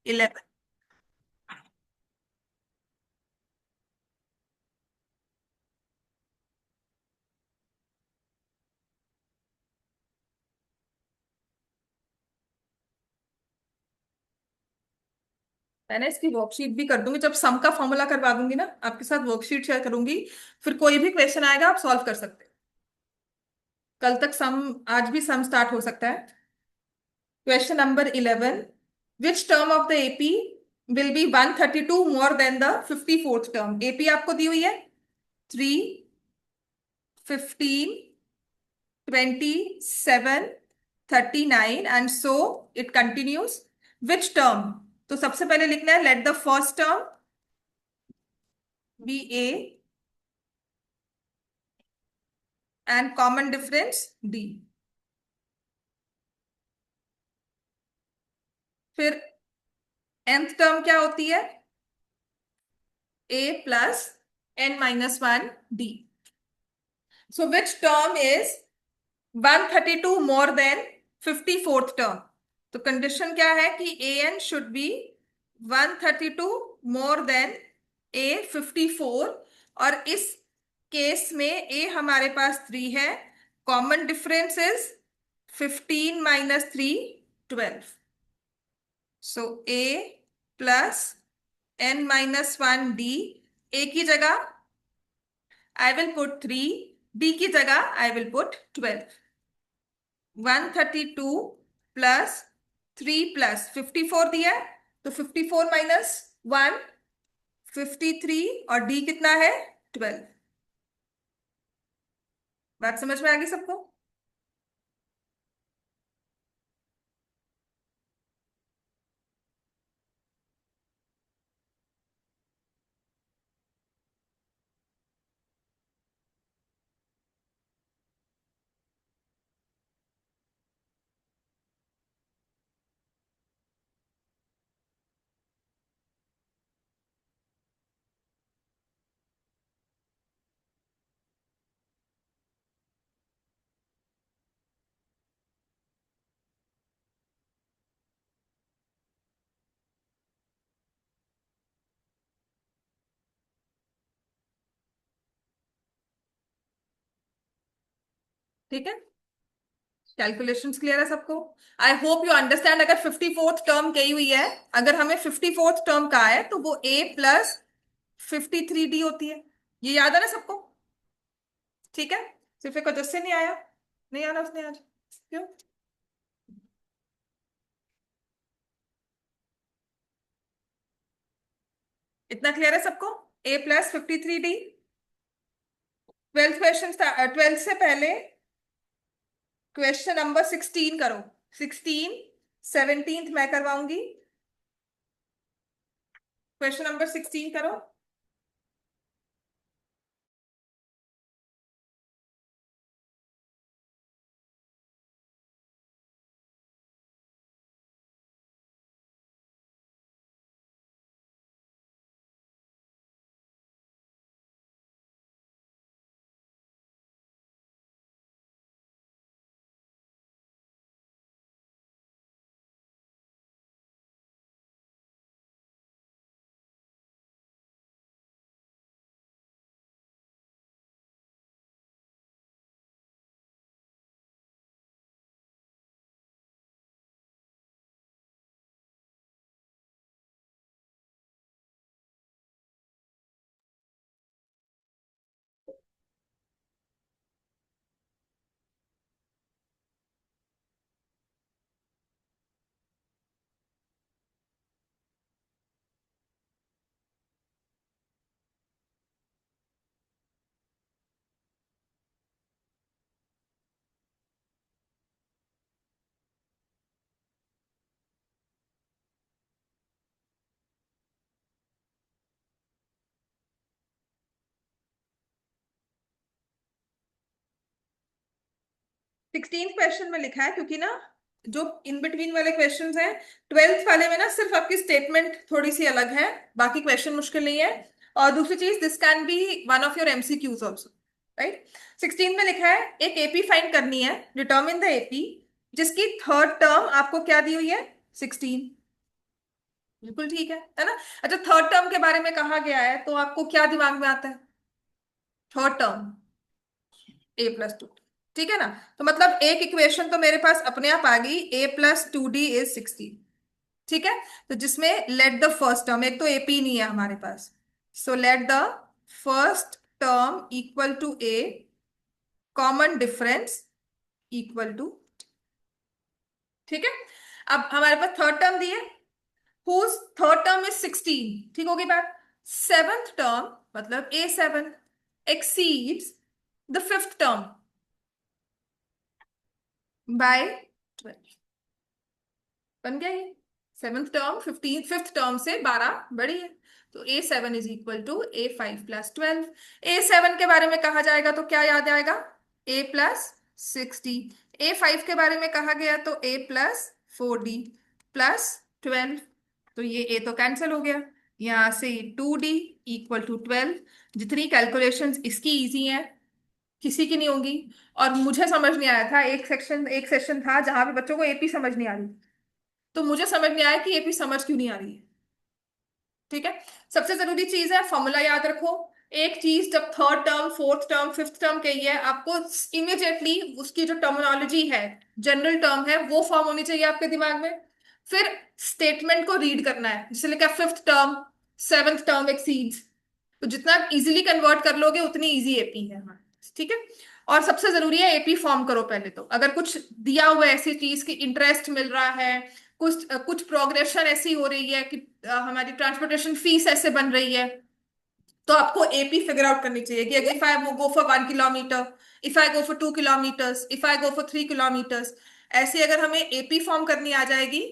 11। मैंने इसकी वर्कशीट भी कर दूंगी, जब सम का फॉर्मूला करवा दूंगी ना आपके साथ, वर्कशीट शेयर करूंगी। फिर कोई भी क्वेश्चन आएगा आप सॉल्व कर सकते हैं। कल तक सम, आज भी सम स्टार्ट हो सकता है। Question number 11। Which term of the AP will be 132 more than the 54th term? AP आपको दी हुई है 3, 15, 27, 39 and so it continues. Which term? तो सबसे पहले लिखना है let the first term be a and common difference d. फिर nth टर्म क्या होती है? a plus n-1 d। So which term is 132 more than 54th term? तो कंडीशन क्या है कि a n should be 132 more than a 54। और इस केस में ए हमारे पास 3 है, common difference is 15 minus 3, 12। So a plus n-1 d. A की जगह आई विल पुट 3, डी की जगह I will put 12। 132 plus 3 plus 54 दिया है, तो 54 माइनस 1, 53। और डी कितना है? 12। बात समझ में आ गई सबको? ठीक है, कैलकुलेशंस क्लियर है सबको? I hope you understand. अगर 54th टर्म कही हुई है, अगर हमें 54th टर्म का है तो वो ए प्लस 53 डी होती है। ये याद है ना सबको? ठीक है। सिर्फ एक वजह से नहीं आया, नहीं आना उसने आज, क्यों? इतना क्लियर है सबको? ए plus 53 D. 12th question, 12th से पहले क्वेश्चन नंबर 16 करो। 16, 17th मैं करवाऊंगी। क्वेश्चन नंबर 16 करो। 16th क्वेश्चन में लिखा है, क्योंकि ना जो इन बिटवीन वाले क्वेश्चंस हैं, 12th वाले में ना सिर्फ आपकी स्टेटमेंट थोड़ी सी अलग है, बाकी क्वेश्चन मुश्किल नहीं है। और दूसरी चीज, this can be one of your MCQs also, right? 16 में लिखा है एक एपी फाइंड करनी है, डिटर्मिन द एपी जिसकी थर्ड टर्म आपको क्या दी हुई है? 16। बिल्कुल ठीक है ना? अच्छा, थर्ड टर्म के बारे में कहा गया है तो आपको क्या दिमाग में आता है? थर्ड टर्म a+2, ठीक है ना? तो मतलब एक इक्वेशन तो मेरे पास अपने आप आ गई, a+2d = 16, ठीक है? तो जिसमें लेट द फर्स्ट टर्म, एक तो एपी नहीं है हमारे पास, so let the first term equal to a, common difference equal to, ठीक है? अब हमारे पास थर्ड टर्म दी है, whose third term is 16, ठीक होगी बात? सेवेंथ टर्म मतलब a7 exceeds the fifth term by 12, बन गया ये। सेवेंथ टर्म 15 फिफ्थ टर्म से 12 बड़ी है, तो a7 = a5 + 12। a7 के बारे में कहा जाएगा तो क्या याद आएगा? a+60। a5 के बारे में कहा गया तो a+4d + 12, तो ये a तो कैंसिल हो गया, यहां से 2d = 12। जितनी कैलकुलेशंस इसकी इजी हैं, किसी की नहीं होंगी। और मुझे समझ नहीं आया था, एक सेशन था जहां पे बच्चों को एपी समझ नहीं आ रही, तो मुझे समझ नहीं आया कि एपी समझ क्यों नहीं आ रही है, ठीक है? सबसे जरूरी चीज है फॉर्मूला याद रखो। एक चीज जब third term, fourth term, fifth term कही है, आपको इमिडिएटली उसकी जो टर्मिनोलॉजी है, जनरल टर्म है, वो फॉर्म होनी चाहिए आपके दिमाग में। फिर स्टेटमेंट को रीड करना है, जैसे लिखा fifth term, seventh term exceeds, तो जितना इजीली कन्वर्ट कर लोगे उतनी इजी एपी है हमारे पास, ठीक है? और सबसे जरूरी है एपी फॉर्म करो पहले तो। अगर कुछ दिया हुआ है ऐसी चीज की इंटरेस्ट मिल रहा है, कुछ प्रोग्रेशन ऐसी हो रही है कि हमारी ट्रांसपोर्टेशन फीस ऐसे बन रही है, तो आपको एपी फिगर आउट करनी चाहिए कि if I go for 1 kilometre, if I go for 2 kilometres, if I go for 3 kilometres, ऐसे अगर हमें एपी फॉर्म करनी आ जाएगी,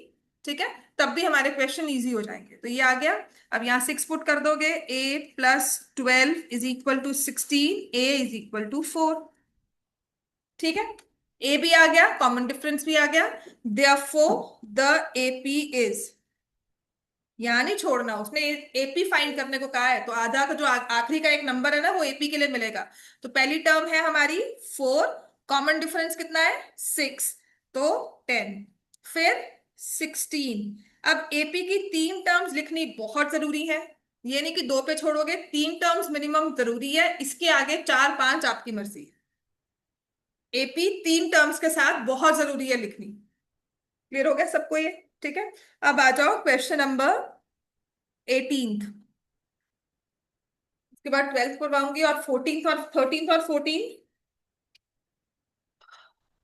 ठीक है, तब भी हमारे क्वेश्चन इजी हो जाएंगे। तो ये आ गया। अब यहाँ 6 पुट कर दोगे, a + 12 = 16, a = 4, ठीक है? ए भी आ गया, कॉमन डिफरेंस भी आ गया, देयरफॉर द एपी इज, यहाँ नहीं छोड़ना, उसने एपी फाइंड करने को कहा है, तो आधा का जो आखिरी का एक नंबर है ना, वो एपी के लिए मिलेगा। तो पहली टर्म है हमारी 4, कॉमन डिफरेंस कितना है? 6, तो 10, फिर 16। अब एपी की 3 टर्म्स लिखनी बहुत जरूरी है, ये नहीं कि 2 पे छोड़ोगे, 3 टर्म्स मिनिमम जरूरी है, इसके आगे 4 5 आपकी मर्जी। एपी 3 टर्म्स के साथ बहुत जरूरी है लिखनी। क्लियर हो गया सबको ये? ठीक है। अब आ जाओ क्वेश्चन नंबर 18। उसके बाद 12th करवाऊंगी, और 14th और 13th और 14,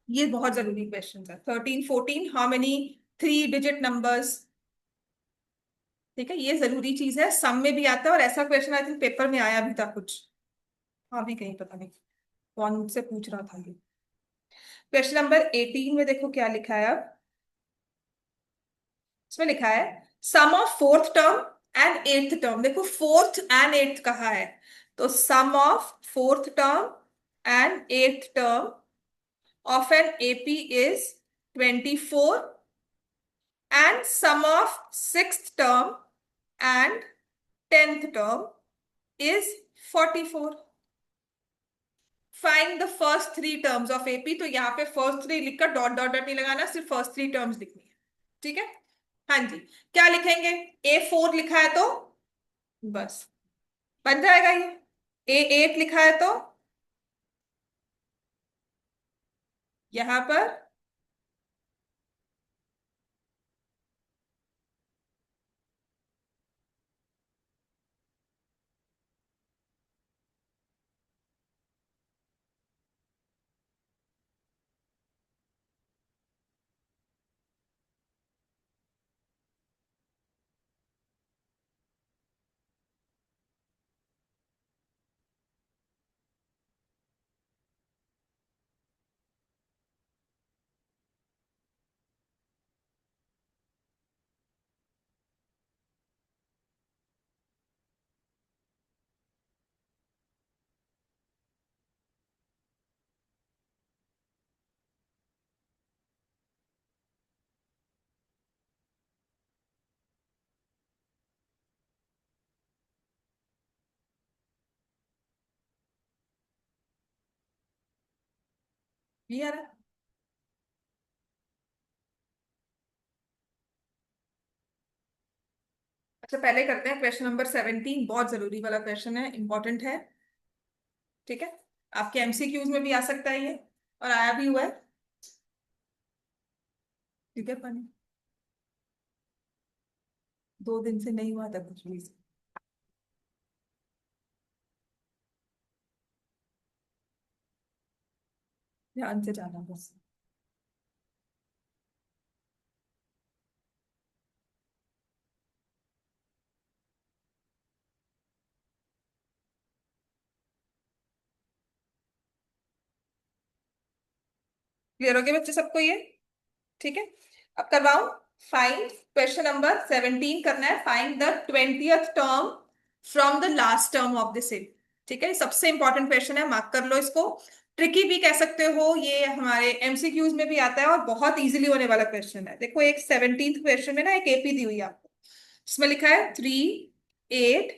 ये बहुत जरूरी क्वेश्चन है। 13 14, हाउ मेनी 3 डिजिट नंबर्स, ठीक है, ये जरूरी चीज है, सम में भी आता है, और ऐसा क्वेश्चन आई थिंक पेपर में आया भी था कुछ, हाँ भी कहीं, पता नहीं कौन मुझसे पूछ रहा था ये। क्वेश्चन नंबर 18 में देखो क्या लिखा है अब। इसमें लिखा है sum of fourth term and eighth term, देखो फोर्थ एंड एट्थ कहा है, तो sum of fourth term and eighth term of an AP is 24, and sum of sixth term and 10th term is 44. Find the first 3 terms of AP, तो यहाँ पे first 3 लिखकर dot dot dot नहीं लगाना, सिर्फ फर्स्ट 3 टर्म्स लिखनी है, ठीक है? हाँ जी। क्या लिखेंगे? A4 लिखा है तो बस बन जाएगा ये। A8 लिखा है तो यहाँ पर ये आ रहा। तो पहले करते हैं क्वेश्चन नंबर 17, बहुत जरूरी वाला क्वेश्चन है, इंपॉर्टेंट है। ठीक है, आपके एमसीक्यूज में भी आ सकता है ये, और आया भी हुआ है। ठीक है, पानी 2 दिन से नहीं हुआ था कुछ भी। ध्यान से जाना बस। क्लियर हो गया बच्चे सबको ये? ठीक है, अब करवाऊं। फाइंड, क्वेश्चन नंबर 17 करना है, find the 20th term from the last term of the set. ठीक है, सबसे इंपॉर्टेंट क्वेश्चन है, मार्क कर लो इसको। ट्रिकी भी कह सकते हो, ये हमारे एमसीक्यूज में भी आता है और बहुत इजीली होने वाला क्वेश्चन है। देखो, एक 17th क्वेश्चन में ना एक एपी दी हुई है आपको, इसमें लिखा है 3, 8,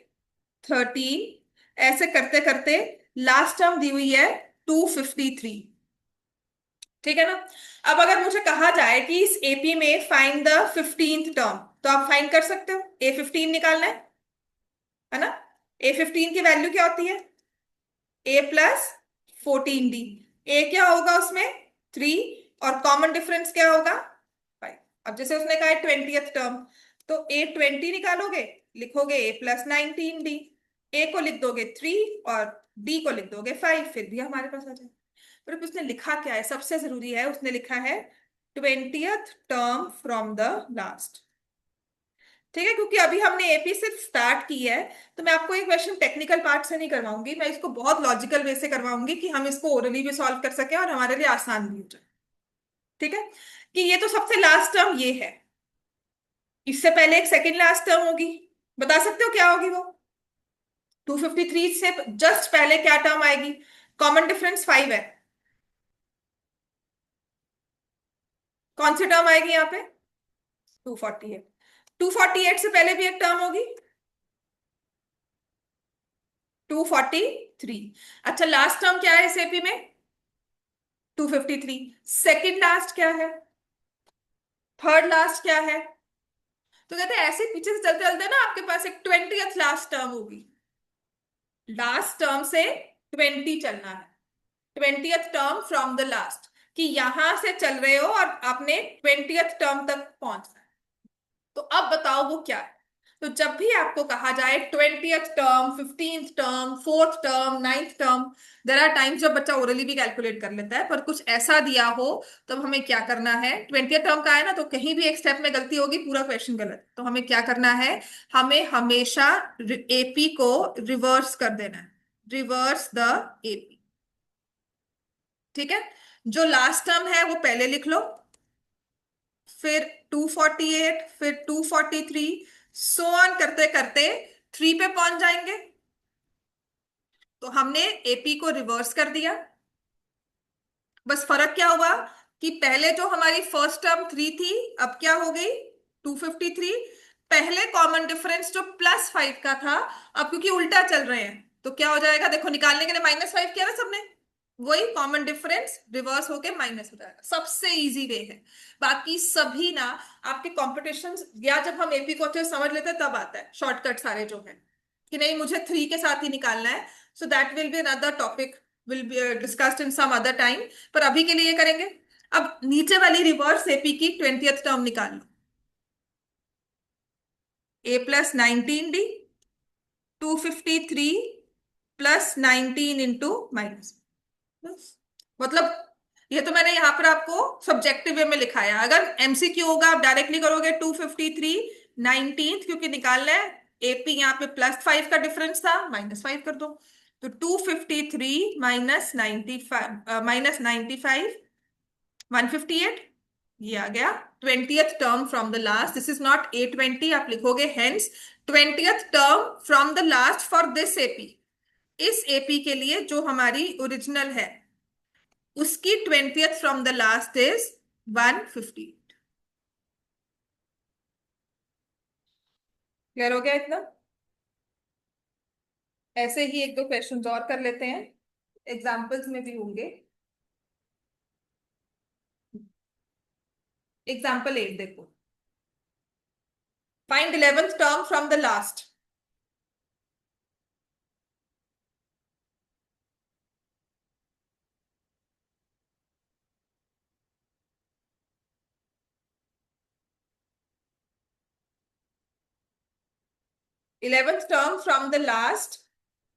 13, ऐसे करते करते लास्ट टर्म दी हुई है 253। ठीक है ना? अब अगर मुझे कहा जाए कि इस एपी में फाइंड द 15th टर्म, तो आप फाइंड कर सकते हो। A15 निकालना है ना? A15 की वैल्यू क्या होती है? A+14D। ए क्या होगा उसमें? 3, और कॉमन डिफरेंस क्या होगा? 5। अब जैसे उसने कहा है 20th टर्म, तो A20 निकालोगे, लिखोगे A+19D। ए को लिख दोगे 3, और डी को लिख दोगे 5, फिर भी हमारे पास आ जाए। पर अब उसने लिखा क्या है, सबसे जरूरी है, उसने लिखा है 20th term from the last. ठीक है, क्योंकि अभी हमने एपी सिर्फ स्टार्ट की है, तो मैं आपको ये क्वेश्चन टेक्निकल पार्ट से नहीं करवाऊंगी, मैं इसको बहुत लॉजिकल वे से करवाऊंगी कि हम इसको ओरली भी सॉल्व कर सके और हमारे लिए आसान भी हो जाए। ठीक है, कि ये तो सबसे लास्ट टर्म ये है, इससे पहले एक सेकंड लास्ट टर्म होगी, बता सकते हो क्या होगी वो? 253 से जस्ट पहले क्या टर्म आएगी? कॉमन डिफरेंस 5 है, कौन सी टर्म आएगी यहाँ पे? 248। 248 से पहले भी एक टर्म होगी, 243। अच्छा, लास्ट टर्म क्या है इस एपी में? 253। सेकंड लास्ट क्या है? थर्ड लास्ट क्या है? तो कहते हैं ऐसे पीछे से चलते चलते ना आपके पास एक 20th लास्ट टर्म होगी। लास्ट टर्म से 20 चलना है, 20th term from the last, कि यहां से चल रहे हो और आपने 20th टर्म तक पहुंचना है। तो अब बताओ वो क्या है? तो जब भी आपको कहा जाए 20th term, 15th term, 4th term, 9th term, there are times जब बच्चा ओरली भी कैलकुलेट कर लेता है, पर कुछ ऐसा दिया हो तब हमें क्या करना है? 20th टर्म का है ना, तो कहीं भी एक स्टेप में गलती होगी, पूरा क्वेश्चन गलत, तो हमें क्या करना है? हमें हमेशा एपी को रिवर्स कर देना है, रिवर्स द एपी। ठीक है, जो लास्ट टर्म है वो पहले लिख लो, फिर 248, फिर 243, सो ऑन करते करते 3 पे पहुंच जाएंगे। तो हमने एपी को रिवर्स कर दिया, बस फर्क क्या हुआ कि पहले जो हमारी फर्स्ट टर्म 3 थी, अब क्या हो गई 253। पहले कॉमन डिफरेंस जो +5 का था, अब क्योंकि उल्टा चल रहे हैं तो क्या हो जाएगा? देखो, निकालने के लिए -5 किया ना सबने, वही कॉमन डिफरेंस रिवर्स होके माइनस हो जाएगा। सबसे इजी वे है, बाकी सभी ना आपके कॉम्पिटिशन, या जब हम एपी को अच्छे से समझ लेते हैं तब आता है शॉर्टकट सारे जो है, कि नहीं मुझे 3 के साथ ही निकालना है। So that will be another topic, will be discussed in some other time, पर अभी के लिए ये करेंगे। अब नीचे वाली रिवर्स एपी की 20th टर्म निकाल लो। A+19D, 253 +19 इंटू माइनस, बस। मतलब ये तो मैंने यहाँ पर आपको सब्जेक्टिव वे में लिखा है, अगर एमसीक्यू होगा आप डायरेक्टली करोगे 253 19, क्योंकि निकालना है एपी, यहाँ पे +5 का डिफरेंस था, -5 कर दो। तो 253 -95 158, ये आ गया 20th term from the last. This is not A20, आप लिखोगे hence 20th term from the last for this AP. इस एपी के लिए जो हमारी ओरिजिनल है, उसकी 20th from the last is 150। Clear हो गया इतना? ऐसे ही एक दो क्वेश्चंस और कर लेते हैं, एग्जाम्पल्स में भी होंगे। एग्जाम्पल 8 देखो, find 11th term from the last. 11th term from the last.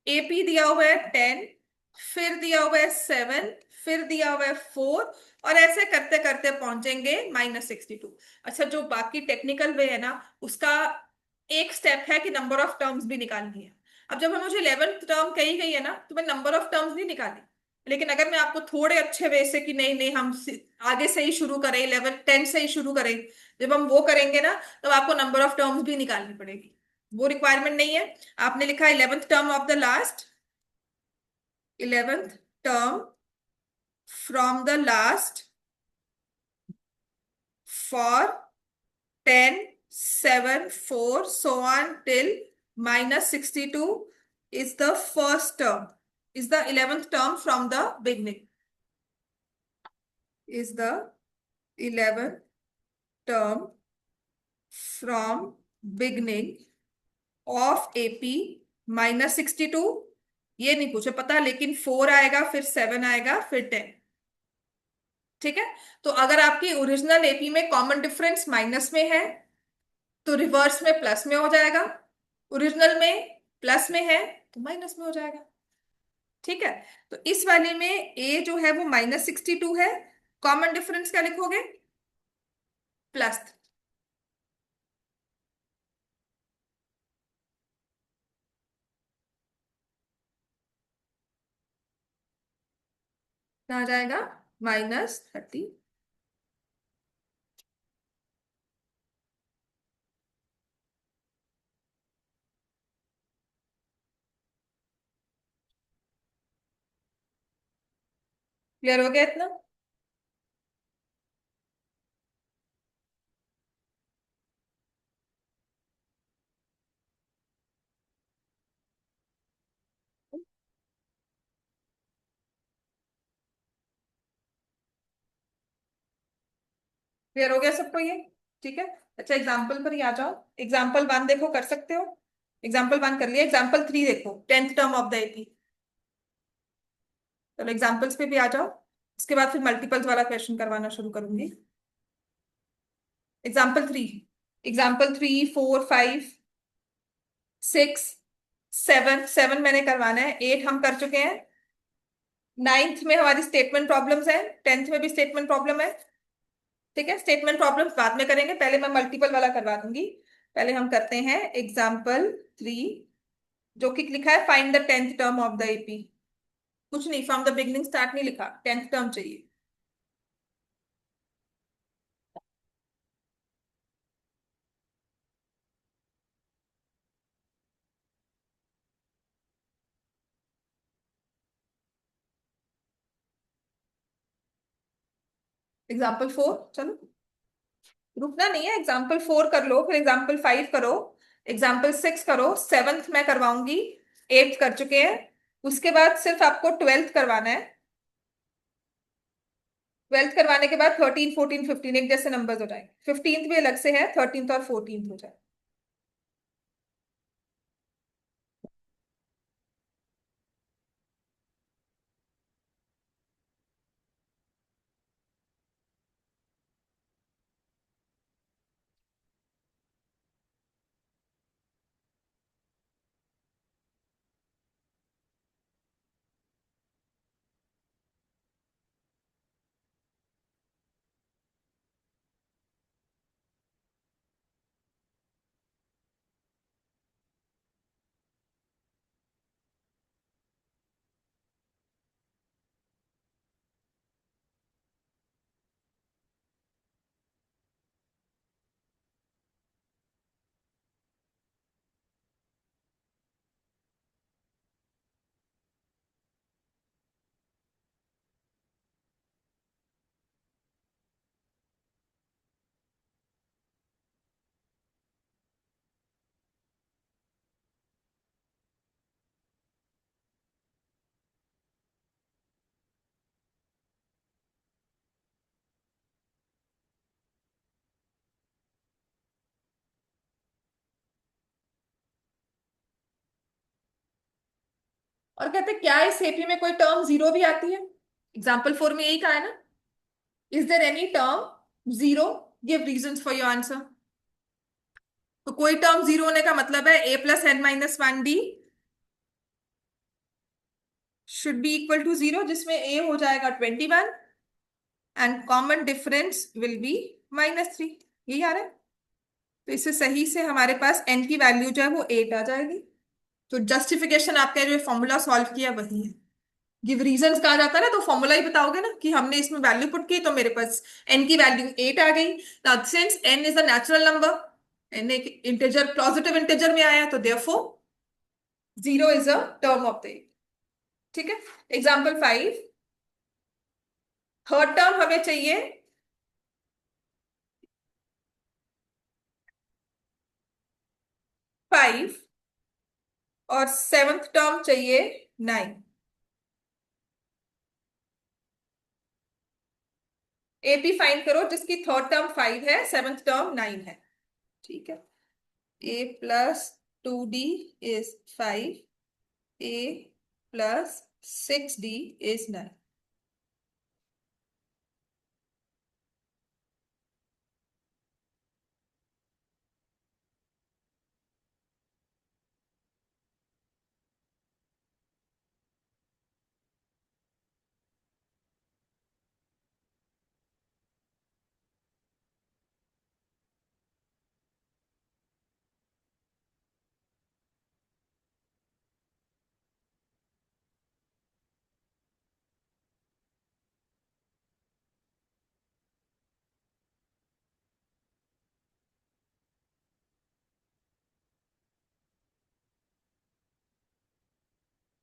AP दिया हुआ है 10, फिर दिया हुआ है 7, फिर दिया हुआ है 4, और ऐसे करते करते पहुंचेंगे -62. अच्छा, जो बाकी टेक्निकल वे है ना, उसका एक स्टेप है कि नंबर ऑफ टर्म्स भी निकालनी है. अब जब हमें मुझे 11th टर्म कही गई है ना, तो मैं नंबर ऑफ टर्म्स नहीं निकाली. लेकिन अगर मैं आपको थोड़े अच्छे वे से कि नहीं नहीं हम आगे से ही शुरू करें, 11 10 से ही शुरू करें, जब हम वो करेंगे ना, तब आपको नंबर ऑफ टर्म्स भी निकालनी पड़ेगी. वो रिक्वायरमेंट नहीं है. आपने लिखा 11th term of the last, 11th term from the last for 10, 7, 4, so on till -62 is the first term, is the 11th term from the beginning, is the 11th term from beginning of AP -62. ये नहीं पूछे पता, लेकिन 4 आएगा, फिर 7 आएगा, फिर 10. ठीक है. तो अगर आपकी ओरिजिनल एपी में कॉमन डिफरेंस माइनस में है, तो रिवर्स में प्लस में हो जाएगा. ओरिजिनल में प्लस में है, तो माइनस में हो जाएगा. ठीक है. तो इस वाले में ए जो है वो -62 है. कॉमन डिफरेंस क्या लिखोगे? प्लस. आ जाएगा -30. क्लियर हो गया इतना? क्लियर हो गया सबको ये? ठीक है. अच्छा, एग्जाम्पल पर ही आ जाओ. एग्जाम्पल 1 देखो, कर सकते हो. एग्जाम्पल 1 कर लिया. एग्जाम्पल 3 देखो, 10th term of the AP. चलो एग्जाम्पल्स पे भी आ जाओ. उसके बाद फिर मल्टीपल्स वाला क्वेश्चन करवाना शुरू करूंगी. एग्जाम्पल 3. एग्जाम्पल 3, 4, 5, 6, 7 मैंने करवाना है. 8 हम कर चुके हैं. 9th में हमारी स्टेटमेंट प्रॉब्लम्स है. 10th में भी स्टेटमेंट प्रॉब्लम है. ठीक है. स्टेटमेंट प्रॉब्लम्स बाद में करेंगे, पहले मैं मल्टीपल वाला करवा दूंगी. पहले हम करते हैं एग्जाम्पल 3, जो कि लिखा है find the 10th term of the AP. कुछ नहीं, फ्रॉम द बिगनिंग स्टार्ट नहीं लिखा, 10th टर्म चाहिए. एग्जाम्पल 4. चलो, रुकना नहीं है. एग्जाम्पल 4 कर लो, फिर एग्जाम्पल 5 करो, एग्जाम्पल 6 करो, 7th मैं करवाऊंगी. 8th कर चुके हैं. उसके बाद सिर्फ आपको 12th करवाना है. 12th करवाने के बाद 13, 14, 15 एक जैसे नंबर्स हो जाएंगे. 15th भी अलग से है, 13th और 14th हो जाए. और कहते हैं क्या इस एपी में कोई टर्म जीरो भी आती है? एग्जाम्पल 4 में यही कहा है ना, is there any term zero? Give reasons for your answer. तो कोई टर्म जीरो होने का मतलब है a+n-1d should be equal to zero, जिसमें a हो जाएगा 21 and common difference will be -3। यही आ रहा है। तो इससे सही से हमारे पास n की वैल्यू जो है वो 8 आ जाएगी। तो जस्टिफिकेशन आपका जो फॉर्मूला सॉल्व किया वही है। गिव रीजंस कहा जाता है ना, तो फॉर्मूला ही बताओगे ना कि हमने इसमें वैल्यू पुट की तो मेरे पास n की वैल्यू 8 आ गई। Since n is a natural number, n एक इंटीजर पॉजिटिव इंटीजर में आया, तो therefore 0 is a term of the 8। ठीक है। एग्जाम्पल 5, थर्ड टर्म हमें चाहिए 5 और सेवंथ टर्म चाहिए 9। एपी फाइंड करो जिसकी थर्ड टर्म 5 है, सेवंथ टर्म 9 है। ठीक है। a+2d is 5, a+6d is 9।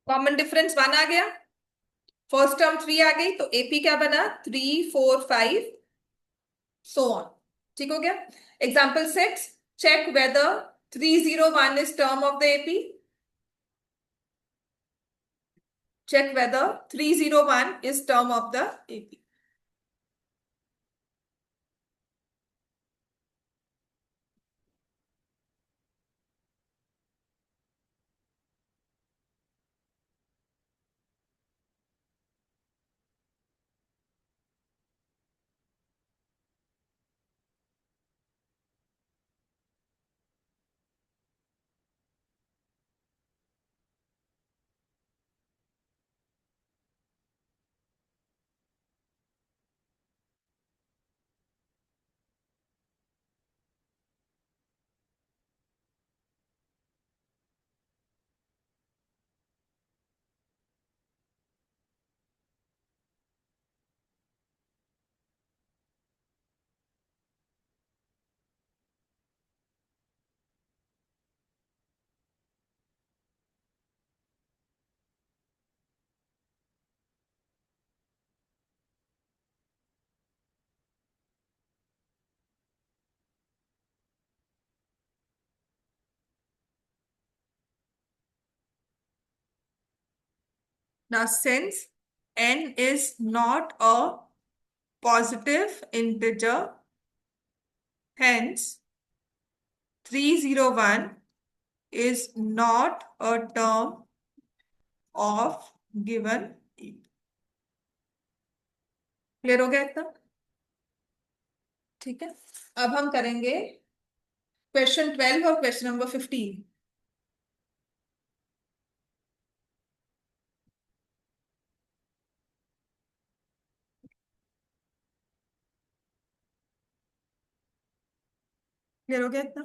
Common difference 1 आ गया, फर्स्ट टर्म 3 आ गई, तो एपी क्या बना? 3, 4, 5 सो ऑन। ठीक हो गया। Example 6, check whether 301 is term of the AP. Check whether 301 is term of the AP. Now, since n is not a positive integer, hence 301 is not a term of given ep। Clear हो गया इतना? ठीक है। अब हम करेंगे question 12 और question number 15। Clear हो गया इतना?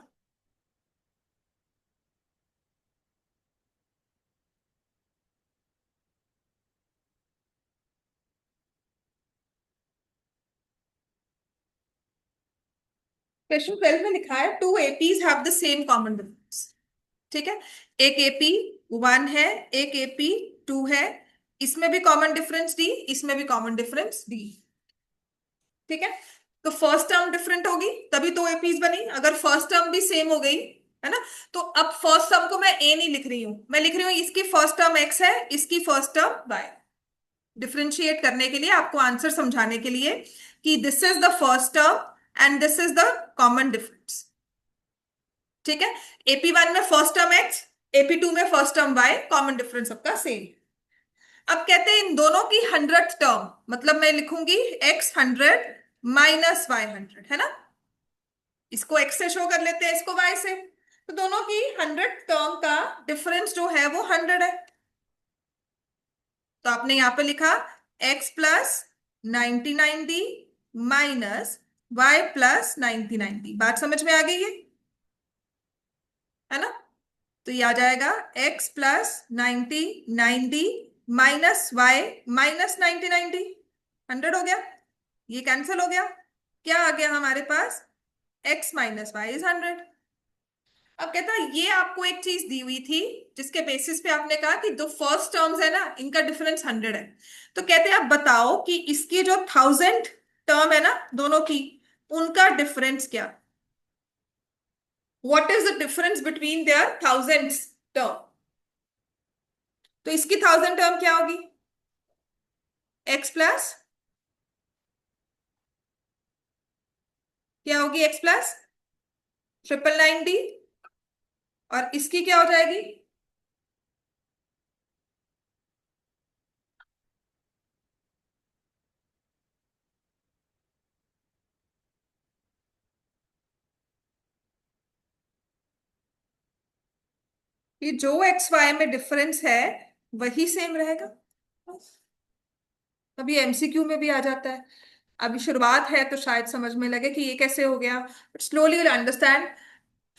क्वेश्चन 12 में लिखा है 2 APs have the same common difference. ठीक है। एक एपी 1 है, एक एपी 2 है। इसमें भी कॉमन डिफरेंस डी, इसमें भी कॉमन डिफरेंस डी। ठीक है। तो फर्स्ट टर्म डिफरेंट होगी तभी 2 एपीज बनी। अगर फर्स्ट टर्म भी सेम हो गई, है ना, तो अब फर्स्ट टर्म को मैं ए नहीं लिख रही हूं, मैं लिख रही हूं इसकी फर्स्ट टर्म एक्स है, इसकी फर्स्ट टर्म वाई। डिफरेंशिएट करने के लिए, आपको आंसर समझाने के लिए कि this is the first term and this is the common difference. ठीक है। AP1 में फर्स्ट टर्म एक्स, AP2 में first term y, common difference सबका सेम। अब कहते हैं इन दोनों की 100th टर्म, मतलब मैं लिखूंगी x 100 माइनस y 100, है ना। इसको x से शो कर लेते हैं, इसको y से। तो दोनों की 100th टर्म का डिफरेंस जो है वो 100 है। तो आपने यहां पे लिखा x + 99d minus y + 99d। बात समझ में आ गई है ना। तो ये आ जाएगा x + 99d minus y - 99d। 100 हो गया, ये कैंसिल हो गया। क्या आ गया हमारे पास? x - y = 100। अब कहता है ये आपको एक चीज दी हुई थी जिसके बेसिस पे आपने कहा कि दो फर्स्ट टर्म्स है ना, इनका डिफरेंस 100 है। तो कहते हैं आप बताओ कि इसकी जो 1000 टर्म है ना दोनों की, उनका डिफरेंस क्या। What is the difference between their 1000 term. तो इसकी 1000 टर्म क्या होगी? x + क्या होगी? x + 999d। और इसकी क्या हो जाएगी? ये जो एक्स वाई में डिफरेंस है वही सेम रहेगा बस। अभी एमसीक्यू में भी आ जाता है। अभी शुरुआत है तो शायद समझ में लगे कि ये कैसे हो गया, but slowly will understand.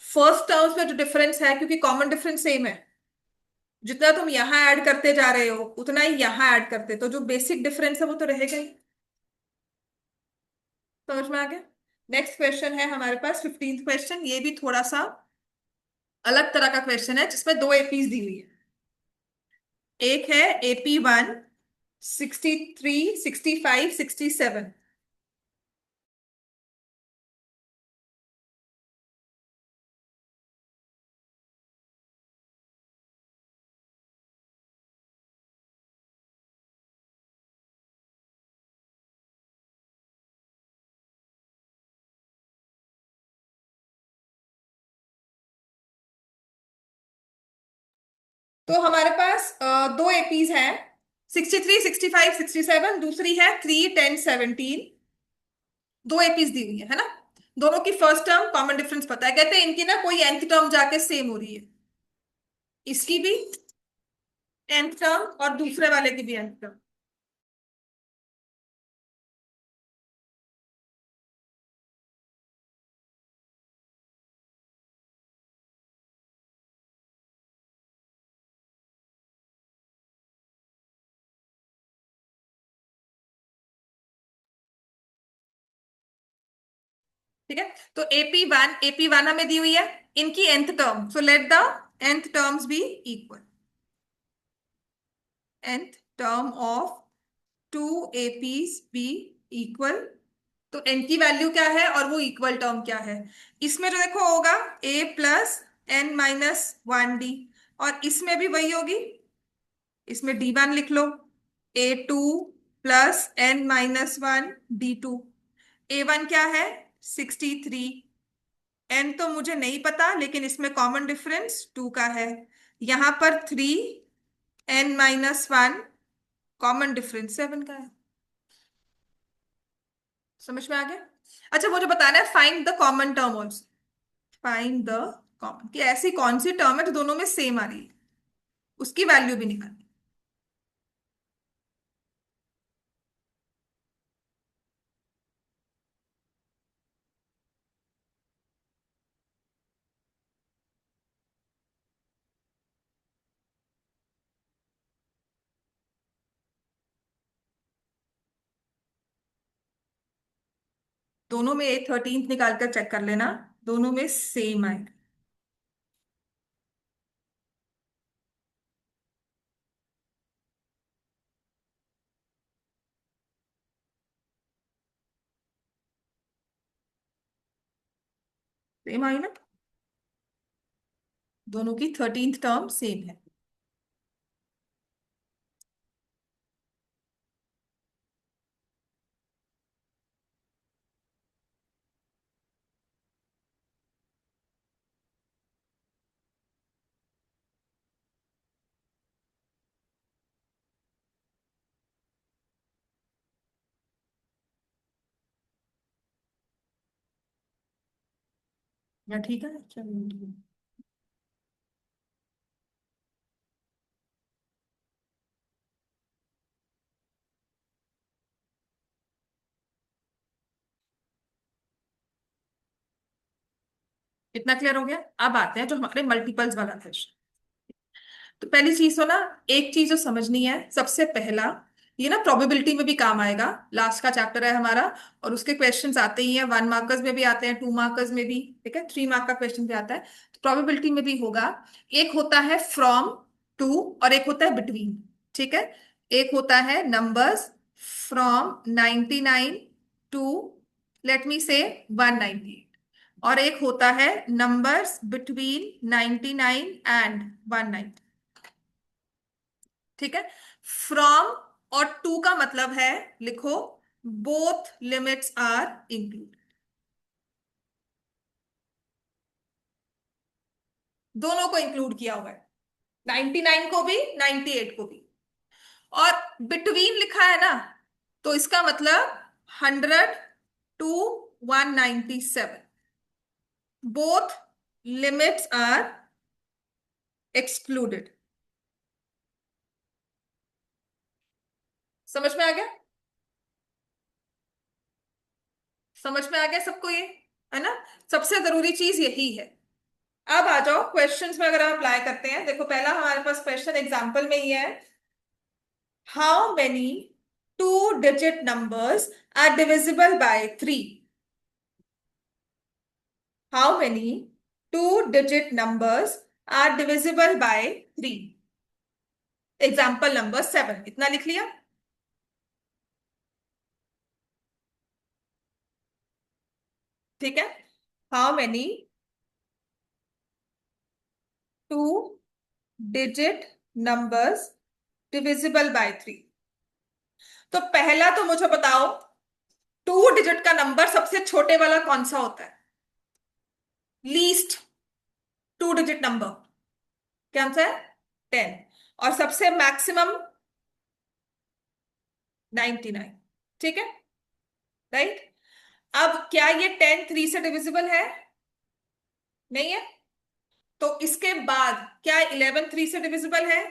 First terms में जो डिफरेंस है, क्योंकि कॉमन डिफरेंस सेम है, जितना तुम यहाँ ऐड करते जा रहे हो उतना ही यहाँ ऐड करते, तो जो बेसिक डिफरेंस है वो तो रहेगा ही। समझ में आ गया। नेक्स्ट क्वेश्चन है हमारे पास 15th क्वेश्चन। ये भी थोड़ा सा अलग तरह का क्वेश्चन है जिसमें दो एपीज दी हुई है। एक है AP1 63 65 67। तो हमारे पास दो एपीज हैं, 63 65 67। दूसरी है 3 10 17। दो एपीज दी हुई है ना। दोनों की फर्स्ट टर्म कॉमन डिफरेंस पता है, कहते हैं इनकी ना कोई nth टर्म जाके सेम हो रही है। इसकी भी nth टर्म और दूसरे वाले की भी nth टर्म। ठीक है। तो AP1 हमें दी हुई है, इनकी nth term, so let the nth terms be equal. nth term of two APs be equal. तो एन की वैल्यू क्या है और वो इक्वल टर्म क्या है? इसमें जो देखो होगा A + n - 1d, और इसमें भी वही होगी। इसमें D1 लिख लो, A2 + n - 1 D2। A1 क्या है? 63। n तो मुझे नहीं पता, लेकिन इसमें कॉमन डिफरेंस 2 का है। यहां पर 3 n - 1 कॉमन डिफरेंस 7 का है। समझ में आ गया। अच्छा, मुझे बताना है find the common term also. Find the common, कि ऐसी कौन सी टर्म है जो दोनों में सेम आ रही है, उसकी वैल्यू भी निकालनी। दोनों में 13th निकाल कर चेक कर लेना, दोनों में सेम आएगा। सेम आई ना, दोनों की 13th टर्म सेम है। या ठीक है, चलो। इतना क्लियर हो गया। अब आते हैं जो हमारे मल्टीपल्स वाला क्वेश्चन। तो पहली चीज तो ना, एक चीज जो समझनी है सबसे पहला, ये ना प्रोबेबिलिटी में भी काम आएगा, लास्ट का चैप्टर है हमारा, और उसके क्वेश्चंस आते ही हैं, 1 मार्कर्स में भी आते हैं, 2 मार्कर्स में भी, ठीक है, 3 मार्क का क्वेश्चन भी आता है, तो प्रोबेबिलिटी में भी होगा। एक होता है फ्रॉम टू, और एक होता है बिटवीन, ठीक है। एक होता है numbers from 99 to, let me say 198, और एक होता है नंबर्स बिटवीन 99 एंड 190, ठीक है। फ्रॉम और टू का मतलब है, लिखो, बोथ लिमिट्स आर इंक्लूड, दोनों को इंक्लूड किया हुआ है, 99 को भी 98 को भी। और बिटवीन लिखा है ना, तो इसका मतलब 100 to 197, both limits are excluded. समझ में आ गया? समझ में आ गया सबको ये, है ना? सबसे जरूरी चीज यही है। अब आ जाओ क्वेश्चंस में, अगर हम अप्लाई करते हैं, देखो पहला हमारे पास क्वेश्चन एग्जांपल में ही है, how many two digit numbers are divisible by 3? How many two digit numbers are divisible by 3? Example number 7, इतना लिख लिया, ठीक है। How many two digit numbers divisible by 3? तो पहला तो मुझे बताओ, टू डिजिट का नंबर सबसे छोटे वाला कौन सा होता है? लीस्ट टू डिजिट नंबर क्या आंसर है? 10। और सबसे मैक्सिमम 99, ठीक है, राइट। अब क्या ये 10 3 से डिविजिबल है? नहीं है। तो इसके बाद क्या 11 3 से डिविजिबल है?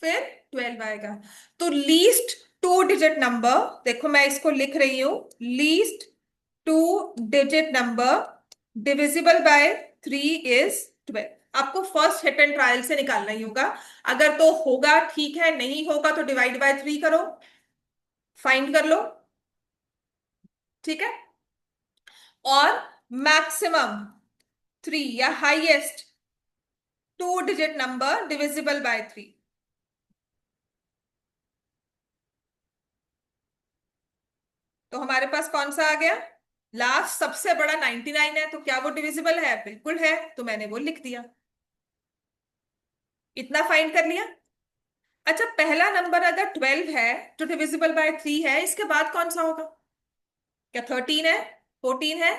फिर 12 आएगा। तो लीस्ट टू डिजिट नंबर, देखो मैं इसको लिख रही हूं, least two digit number divisible by 3 is 12। आपको फर्स्ट हिट एंड ट्रायल से निकालना ही होगा। अगर तो होगा ठीक है, नहीं होगा तो डिवाइड बाय 3 करो, फाइंड कर लो, ठीक है। और मैक्सिमम 3 या highest two digit number divisible by 3, तो हमारे पास कौन सा आ गया? लास्ट सबसे बड़ा 99 है, तो क्या वो डिविजिबल है? बिल्कुल है, तो मैंने वो लिख दिया। इतना फाइंड कर लिया। अच्छा, पहला नंबर अगर 12 है जो डिविजिबल बाय 3 है, इसके बाद कौन सा होगा? क्या 13 है, 14 है,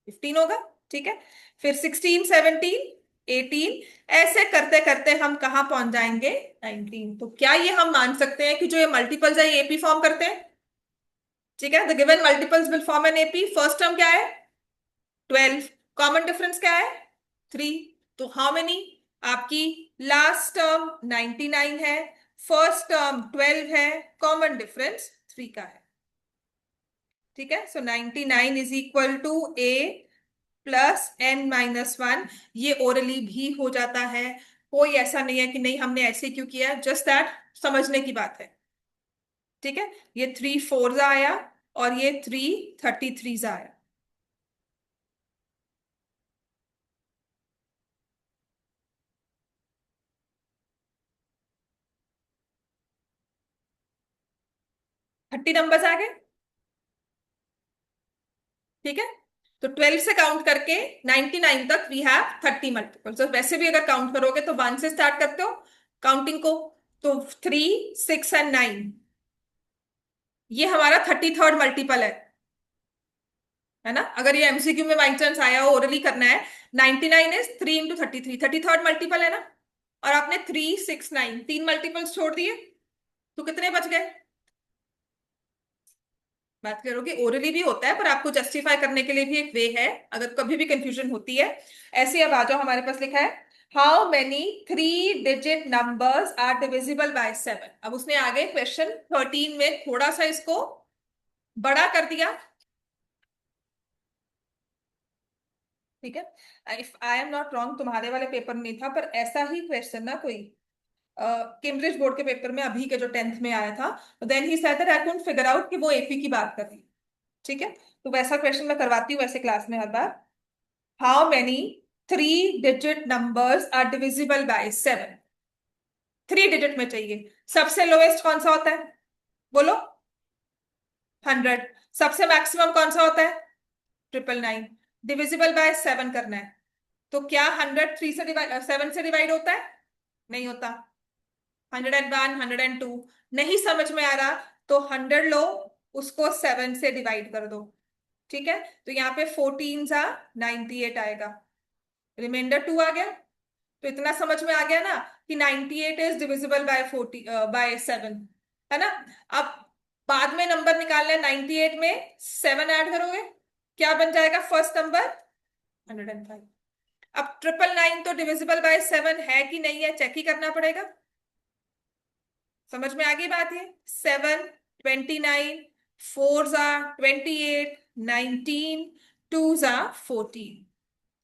15 होगा, ठीक है। फिर 16 17 18, ऐसे करते करते हम कहाँ पहुंच जाएंगे? 19। तो क्या ये हम मान सकते हैं कि जो ये मल्टीपल्स है ये एपी फॉर्म करते हैं? ठीक है, the given multiples will form an AP. First term क्या है? 12। कॉमन डिफरेंस क्या है? 3। तो हाउ मेनी? आपकी लास्ट टर्म 99 है, फर्स्ट टर्म 12 है, कॉमन डिफरेंस 3 का है, ठीक है। So 99 is equal to a plus n-1। ये ओरली भी हो जाता है, कोई ऐसा नहीं है कि नहीं हमने ऐसे क्यों किया, जस्ट दैट समझने की बात है, ठीक है। ये 3 4 आया, और ये 3 33 आया। 30 नंबर्स आ गए, ठीक है। तो 12 से काउंट करके 99 तक वी हैव 30 मल्टीपल। तो वैसे भी अगर काउंट करोगे तो 1 से स्टार्ट करते हो काउंटिंग को, तो 3 6 एंड 9, ये हमारा 33rd मल्टीपल है ना। अगर ये एमसीक्यू में बाई चांस आया हो, ओरली करना है, 99 इज 3 इंटू 33, 33rd मल्टीपल है ना। और आपने 3 6 9 तीन मल्टीपल्स छोड़ दिए, तो कितने बच गए? बात करोगे ओरली भी होता है, पर आपको जस्टिफाई करने के लिए भी एक वे है अगर कभी भी कंफ्यूजन होती है। ऐसे अब आ जाओ, हमारे पास लिखा है how many 3 digit numbers are divisible by 7। अब उसने आगे क्वेश्चन 13 में थोड़ा सा इसको बड़ा कर दिया। ठीक है, if I am not wrong तुम्हारे वाले पेपर में नहीं था, पर ऐसा ही क्वेश्चन ना कोई कैम्ब्रिज बोर्ड के पेपर में अभी के जो 10th में आया था, then he said that I couldn't figure out कि वो एपी की बात कर रही। ठीक है, तो वैसा क्वेश्चन मैं करवाती हूँ वैसे क्लास में हर बार। How many 3 digit numbers are divisible by 7? 3 digit में चाहिए। सबसे लोएस्ट कौन सा होता है, बोलो? 100। सबसे मैक्सिमम कौन सा होता है? 999। डिविजिबल बाय 7 करना है, तो क्या 100 3 से डिवाइड 7 से डिवाइड होता है? नहीं होता। 101 102 नहीं समझ में आ रहा, तो 100 लो, उसको 7 से डिवाइड कर दो। ठीक है, तो यहाँ पे 14 सा 98 आएगा, रिमाइंडर 2 आ गया। तो इतना समझ में आ गया ना कि 98 इज डिविजिबल बाय 40 बाय 7, है ना? अब बाद में नंबर निकालना है, 98 में 7 ऐड करोगे, क्या बन जाएगा फर्स्ट नंबर? 105। अब 999 तो डिविजिबल बाय 7 है कि नहीं है, चेक ही करना पड़ेगा। समझ में आ गई बात? ये 7, 29, 4 जा 28, 19, 2 जा 14,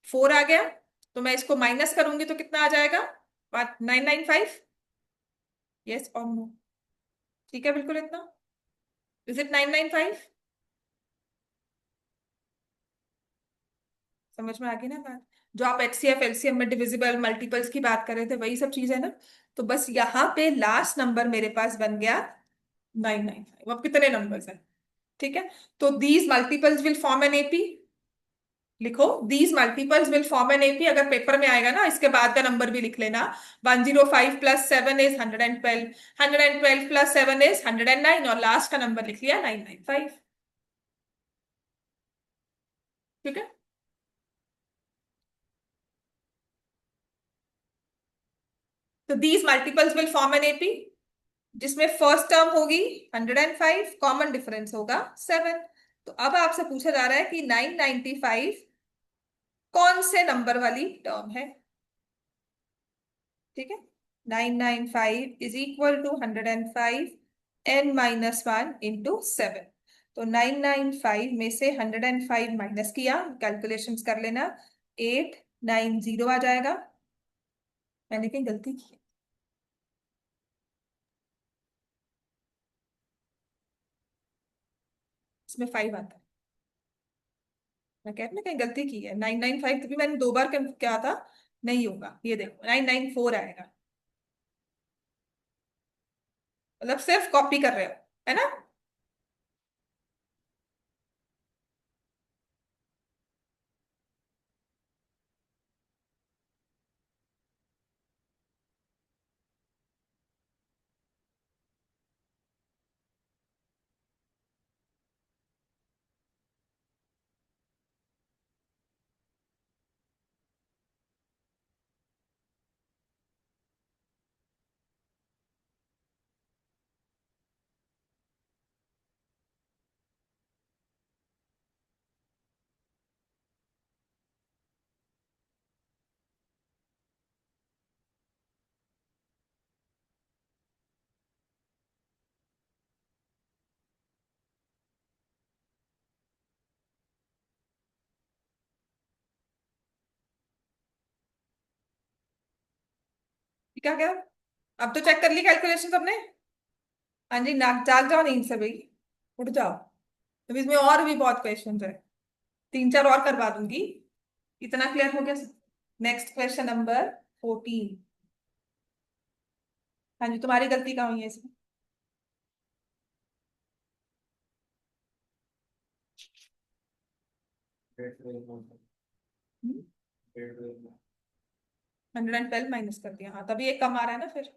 4 आ गया। तो मैं इसको माइनस करूंगी तो कितना आ जाएगा? 995। यस और नो? ठीक है, बिल्कुल इतना। Is it 995? समझ में आ गई ना बात? जो आप एचसीएफ एलसीएम में डिविजिबल मल्टीपल्स की बात कर रहे थे, वही सब चीज है ना। तो बस यहाँ पे लास्ट नंबर मेरे पास बन गया 995। अब कितने नंबर्स हैं? ठीक है, तो these multiples will form an AP. लिखो, these multiples will form an AP. अगर पेपर में आएगा ना, इसके बाद का नंबर भी लिख लेना। 105 प्लस 7 इज 112, 112 प्लस 7 इज 109, और लास्ट का नंबर लिख लिया 995। ठीक है, तो these multiples will form an AP, जिसमें फर्स्ट टर्म होगी 105, कॉमन डिफरेंस होगा 7। तो अब आपसे पूछा जा रहा है कि 995 कौन से नंबर वाली टर्म है? ठीक है, 995 is equal to 105 n minus 1 into 7। तो 995 में से 105 माइनस किया, कैलकुलेशंस कर लेना, 890 आ जाएगा। मैंने कहीं गलती की है? इसमें 5 आता है। मैं कह रही हूँ कहीं गलती की है। 995 तो भी मैंने 2 बार क्या था, नहीं होगा। ये देखो 994 आएगा। मतलब सिर्फ कॉपी कर रहे हो, है ना? क्या क्या? अब तो चेक कर ली कैलकुलेशन सबने? हाँ जी, नाक जाग जाओ नींद से भाई, उठ जाओ। अब इसमें और भी बहुत क्वेश्चंस है, 3 4 और करवा दूंगी। इतना क्लियर हो गया? Next question number 14। हाँ जी, तुम्हारी गलती कहाँ हुई है इसमें? हम्म, 112 माइनस कर दिया, हाँ तभी एक कम आ रहा है ना फिर।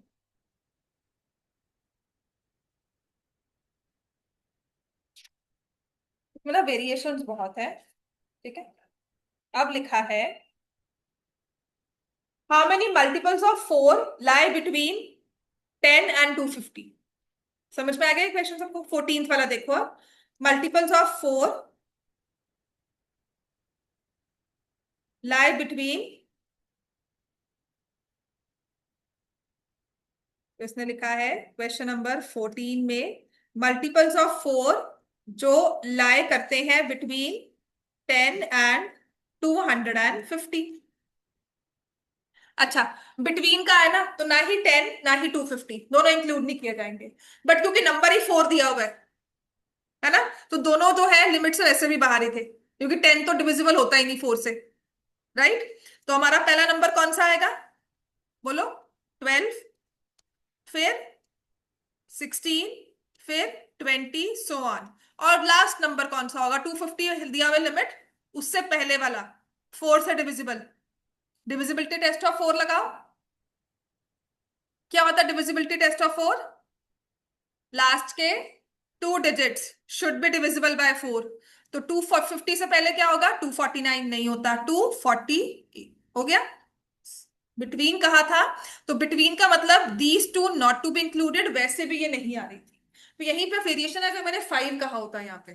मतलब वेरिएशंस बहुत है। ठीक है, अब लिखा है how many multiples of 4 lie between 10 and 250। समझ में आ गया क्वेश्चन सबको? 14th वाला देखो अब। multiples of 4 lie between, तो इसने लिखा है क्वेश्चन नंबर 14 में, मल्टीपल्स ऑफ 4 जो लाई करते हैं बिटवीन 10 एंड 250। अच्छा, बिटवीन का है ना, तो ना ही 10 ना ही 250 दोनों इंक्लूड नहीं किए जाएंगे, बट क्योंकि नंबर ही 4 दिया हुआ है ना, तो दोनों जो है लिमिट से वैसे भी बाहर ही थे, क्योंकि 10 तो डिविजिबल होता ही नहीं 4 से, राइट। तो हमारा पहला नंबर कौन सा आएगा, बोलो। 12, फिर 16, फिर 20, सो ऑन। और लास्ट नंबर कौन सा होगा, 250 दिया हुआ लिमिट, उससे पहले वाला 4 से डिविजिबल। डिविजिबिलिटी टेस्ट ऑफ 4 लगाओ। क्या होता है डिविजिबिलिटी टेस्ट ऑफ 4? लास्ट के 2 digits should be divisible by 4। तो 250 से पहले क्या होगा, 249 नहीं होता, 240 हो गया। बिटवीन कहा था, तो बिटवीन का मतलब these two not to be included, वैसे भी ये नहीं आ रही थी, तो यहीं पे वेरिएशन है, अगर मैंने 5 कहा होता है यहाँ पे।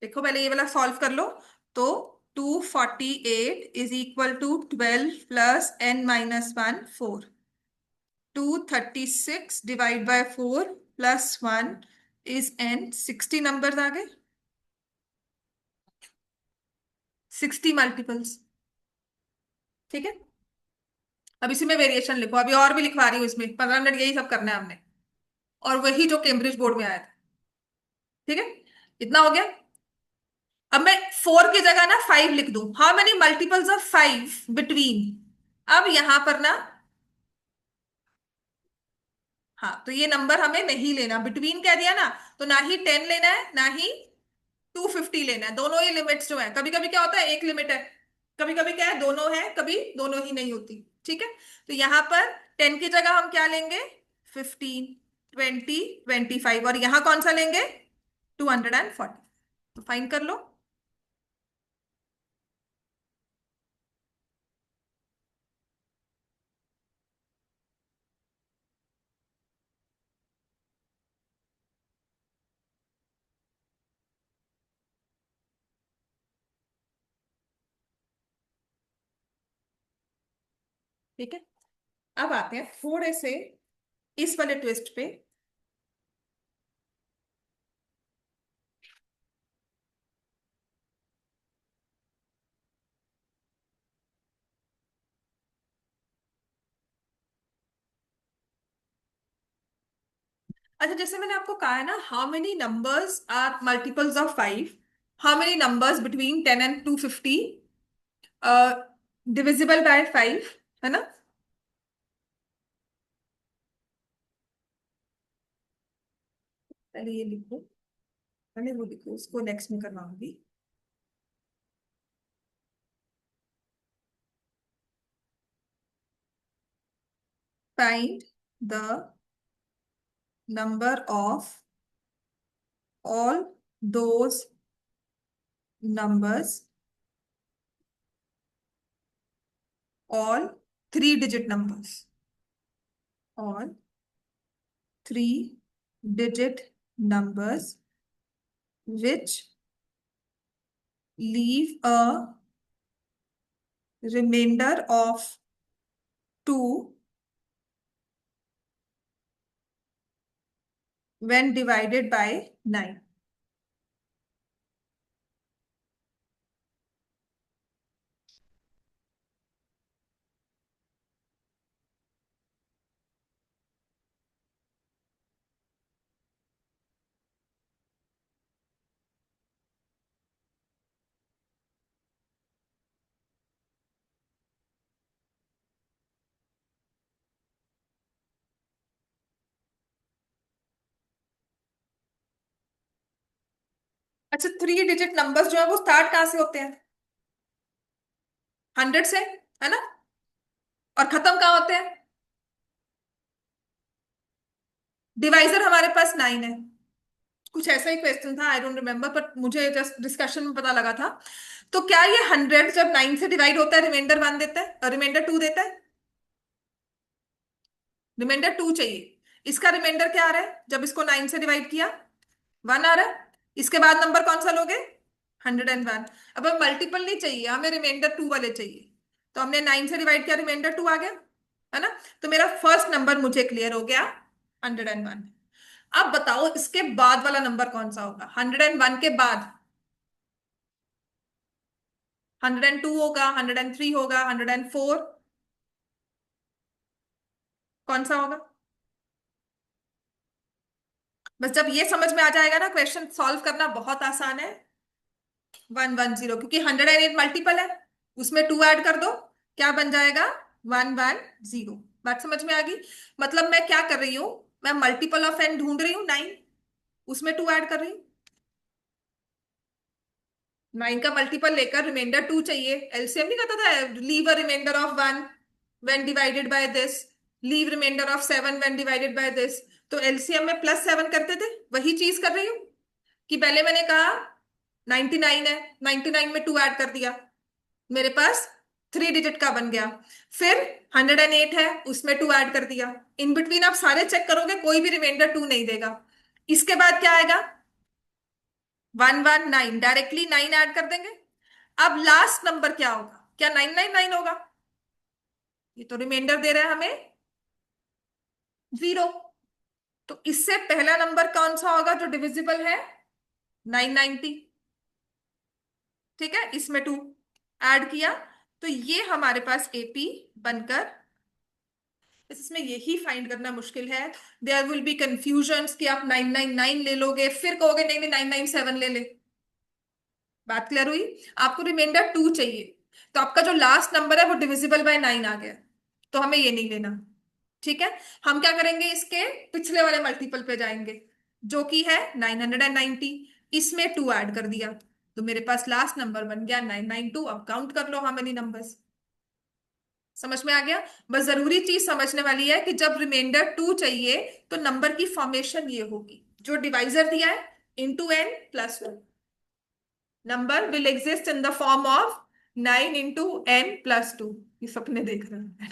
देखो पहले ये वाला सॉल्व कर लो। तो 248 is equal to 12 plus n minus 1 4। 236 divide by 4 plus 1 is n। 60 number आ गए, 60 मल्टीपल्स। ठीक है, अब इसी में वेरिएशन लिखो, अभी और भी लिखवा रही हूँ, इसमें 15 मिनट यही सब करना है हमने, और वही जो कैम्ब्रिज बोर्ड में आया था। ठीक है, इतना हो गया। अब मैं 4 की जगह ना 5 लिख दूं, how many multiples of 5 between. अब यहां पर ना, हाँ, तो ये नंबर हमें नहीं लेना, बिटवीन कह दिया ना, तो ना ही 10 लेना है ना ही 250 लेना है, दोनों ही लिमिट्स जो है, कभी कभी क्या होता है एक लिमिट है, कभी कभी क्या है दोनों है, कभी दोनों ही नहीं होती। ठीक है, तो यहां पर 10 की जगह हम क्या लेंगे, 15, 20, 25, और यहां कौन सा लेंगे, 240। तो फाइन कर लो। ठीक है, अब आते हैं थोड़े से इस वाले ट्विस्ट पे। अच्छा, जैसे मैंने आपको कहा है ना, how many numbers are multiples of 5, how many numbers between 10 and 250 divisible by 5, है ना। पहले ये लिखो, पहले वो लिखो, उसको नेक्स्ट में करवाऊंगी। Find the number of all those numbers, all 3 digit numbers, all 3 digit numbers which leave a remainder of 2 when divided by 9। अच्छा, 3 डिजिट नंबर्स जो है वो स्टार्ट कहाँ से होते हैं, 100 से, है ना, और खत्म कहाँ होते हैं, डिवाइजर हमारे पास 9 है। कुछ ऐसा ही क्वेश्चन था, आई डोंट रिमेम्बर, बट मुझे जस्ट डिस्कशन में पता लगा था। तो क्या ये 100 जब 9 से डिवाइड होता है रिमाइंडर 1 देता है, और रिमाइंडर 2 देता है, रिमाइंडर 2 चाहिए। इसका रिमाइंडर क्या आ रहा है, जब इसको 9 से डिवाइड किया 1 आ रहा है, इसके बाद नंबर कौन सा लोगे? 101। अब हमें मल्टीपल नहीं चाहिए, हमें रिमाइंडर टू वाले चाहिए। तो हमने 9 से डिवाइड किया, रिमाइंडर टू आ गया, है ना? तो मेरा फर्स्ट नंबर मुझे क्लियर हो गया, 101। अब बताओ इसके बाद वाला नंबर कौन सा होगा? 101 के बाद 102 होगा, 103 होगा, 104, कौन सा होगा? बस जब ये समझ में आ जाएगा ना, क्वेश्चन सॉल्व करना बहुत आसान है। 110, क्योंकि 108 मल्टीपल है, उसमें टू ऐड कर दो, क्या बन जाएगा? 110। बात समझ में आ गई? मतलब मैं क्या कर रही हूँ, मैं मल्टीपल ऑफ एन ढूंढ रही हूँ 9, उसमें टू ऐड कर रही हूँ। 9 का मल्टीपल लेकर रिमाइंडर टू चाहिए। एलसीएम नहीं करता था, leave a remainder of 1 when divided by this, leave remainder of 7 when divided by this. तो एलसीएम में +7 करते थे, वही चीज कर रही हूँ। कि पहले मैंने कहा 99 है, 99 में टू ऐड कर दिया, मेरे पास 3 डिजिट का बन गया। फिर 108 है, उसमें टू ऐड कर दिया। इन बिटवीन आप सारे चेक करोगे, कोई भी रिमाइंडर टू नहीं देगा। इसके बाद क्या आएगा? 119, डायरेक्टली 9 ऐड कर देंगे। अब लास्ट नंबर क्या होगा? क्या 999 होगा? ये तो रिमाइंडर दे रहा है हमें 0। तो इससे पहला नंबर कौन सा होगा जो डिविजिबल है? 990। ठीक है, इसमें टू ऐड किया, तो ये हमारे पास एपी बनकर। बस इसमें यही फाइंड करना मुश्किल है। देयर विल बी कंफ्यूजन कि आप 999 ले लोगे, फिर कहोगे नहीं नहीं 997 ले ले। बात क्लियर हुई? आपको रिमाइंडर टू चाहिए, तो आपका जो लास्ट नंबर है वो डिविजिबल बाय 9 आ गया, तो हमें ये नहीं लेना। ठीक है, हम क्या करेंगे, इसके पिछले वाले मल्टीपल पे जाएंगे, जो कि है 990। इसमें टू ऐड कर दिया, तो मेरे पास लास्ट नंबर बन गया 992। अब काउंट कर लो हाउ मेनी नंबर्स। समझ में आ गया? बस जरूरी चीज समझने वाली है कि जब रिमाइंडर टू चाहिए तो नंबर की फॉर्मेशन ये होगी, जो डिवाइजर दिया है into n plus one. Number will exist in the form of 9 into n+2। ये सपने देख रहे हैं।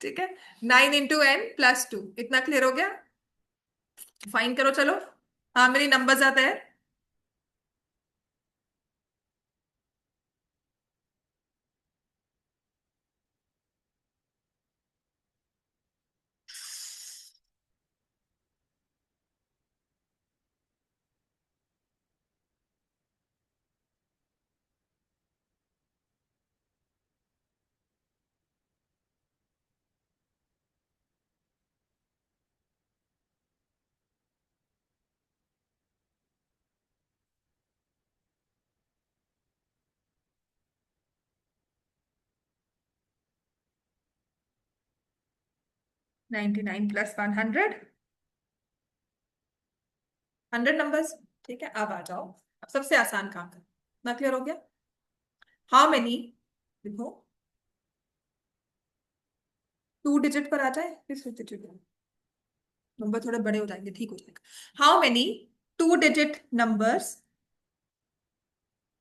ठीक है, 9 इंटू n+2, इतना क्लियर हो गया? फाइन करो चलो। हाँ मेरी नंबर ज्यादा है। 99 + 1 100, 100 नंबर्स। ठीक है, अब आ जाओ, अब सबसे आसान काम कर। ना क्लियर हो गया? हाउ मेनी, देखो, टू डिजिट पर आ जाए, किस डिजिट? नंबर थोड़े बड़े हो जाएंगे, ठीक हो जाएगा। How many two digit numbers,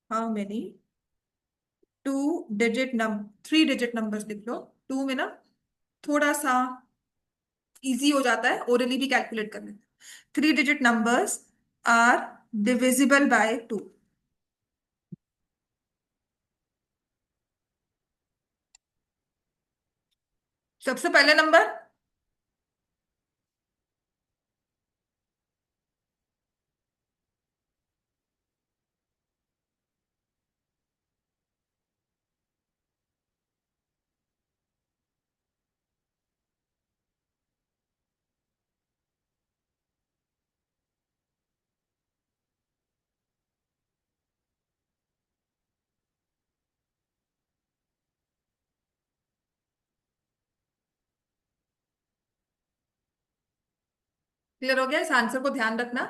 how many two digit number, 3 digit numbers लिख लो। टू में ना थोड़ा सा इजी हो जाता है, ओरली भी कैलकुलेट कर लेते हैं। 3 digit numbers are divisible by two. सबसे पहले नंबर, क्लियर हो गया? इस आंसर को ध्यान रखना।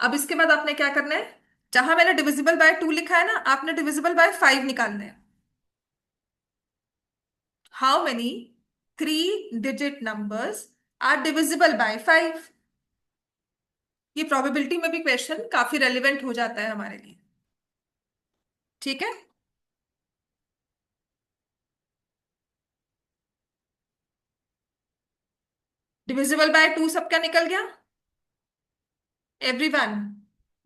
अब इसके बाद आपने क्या करना है, जहां मैंने डिविजिबल बाय टू लिखा है ना, आपने डिविजिबल बाय 5 निकालना है। How many 3 digit numbers are divisible by 5? ये प्रोबेबिलिटी में भी क्वेश्चन काफी रेलिवेंट हो जाता है हमारे लिए। ठीक है, डिविजिबल बाय टू सबका निकल गया। Everyone,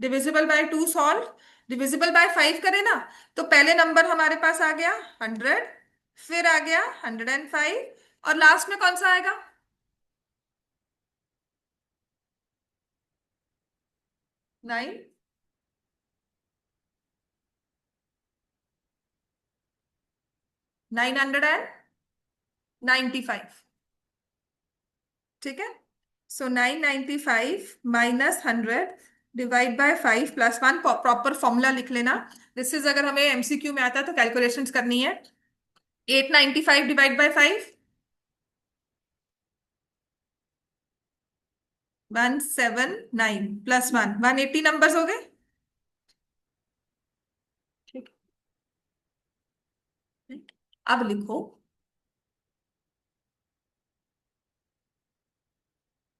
divisible by 2 solve, divisible by 5 करे ना, तो पहले नंबर हमारे पास आ गया 100, फिर आ गया 105, और लास्ट में कौन सा आएगा? 9, 995। ठीक है, सो 995 minus 100 divide by 5 plus 1, proper formula लिख लेना। दिस इज अगर हमें एमसीक्यू में आता है तो कैलकुलेशंस करनी है। 895 डिवाइड बाय 5, 179 प्लस 1, 180 नंबर्स हो गए। ठीक है, अब लिखो।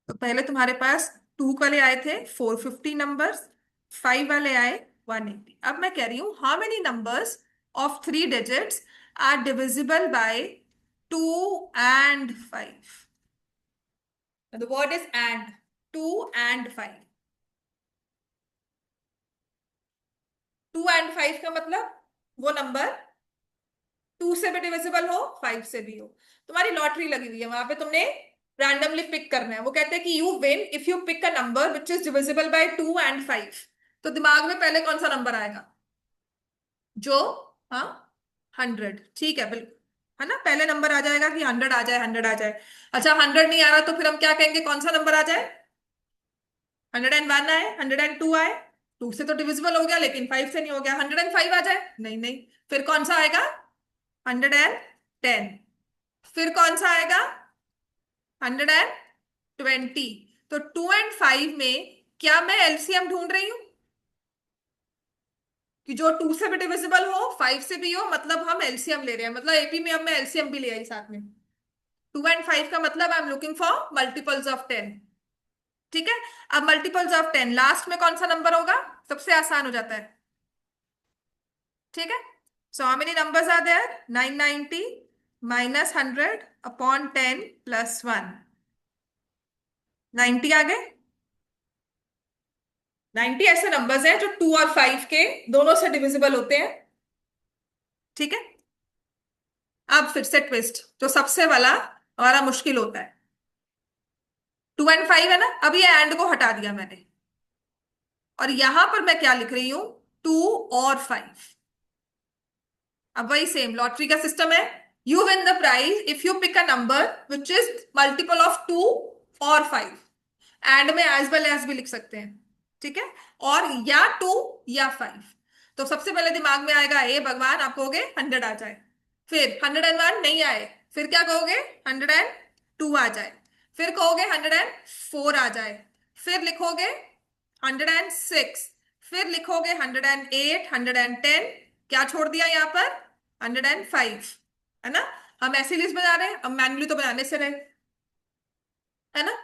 तो पहले तुम्हारे पास 2 वाले आए थे 450 नंबर्स, 5 वाले आए 180। अब मैं कह रही हूं how many numbers of 3 digits are divisible by 2 and 5। The word is and, 2 and 5। 2 and 5 का मतलब वो नंबर 2 से भी डिविजिबल हो, 5 से भी हो। तुम्हारी लॉटरी लगी हुई है, वहां पे तुमने रैंडमली पिक करना है। वो कहते हैं कि you win if you pick a number which is divisible by 2 and 5। तो दिमाग में पहले कौन सा नंबर आएगा? जो, हाँ, 100। ठीक है, बिल्कुल, है ना, पहले नंबर आ जाएगा कि 100 आ जाए, 100 आ जाए। अच्छा, 100 नहीं आ रहा तो फिर हम क्या कहेंगे, कौन सा नंबर आ जाए? 101 आए, 102 आए। 2 से तो डिविजिबल हो गया लेकिन 5 से नहीं हो गया। 105 आ जाए, नहीं नहीं। फिर कौन सा आएगा? 110। फिर कौन सा आएगा? 120। तो 2 and 5 में क्या मैं एलसीएम ढूंढ रही हूं कि जो 2 से भी डिविजिबल हो, 5 से भी हो, मतलब हम एलसीएम ले रहे हैं। मतलब एपी में अब मैं एलसीएम भी ले आई साथ में। 2 and 5 का मतलब I am looking for multiples of 10। ठीक है, अब मल्टीपल्स ऑफ 10 लास्ट में कौन सा नंबर होगा? सबसे आसान हो जाता है। ठीक है, so how many numbers are there? 990 minus 100 upon 10 plus 1, 90 आ गए। 90 ऐसे नंबर्स हैं जो 2 और 5 के दोनों से डिविजिबल होते हैं। ठीक है, अब फिर से ट्विस्ट, जो सबसे वाला हमारा मुश्किल होता है। 2 and 5 है ना, अब ये एंड को हटा दिया मैंने, और यहां पर मैं क्या लिख रही हूं? 2 और 5। अब वही सेम लॉटरी का सिस्टम है। You win the prize if you pick a number which is multiple of 2 और 5। एंड में एज वेल एज भी लिख सकते हैं। ठीक है, और या 2 या 5। तो सबसे पहले दिमाग में आएगा ए भगवान, आप कहोगे 100 आ जाए। फिर 101 नहीं आए, फिर क्या कहोगे? 102 आ जाए। फिर कहोगे 104 आ जाए। फिर लिखोगे 106। फिर लिखोगे 108, 110। क्या छोड़ दिया यहाँ पर? 105। है ना? हम ऐसी लिस्ट बना रहे हैं, अब मैन्युअली तो बनाने से रहे, है ना?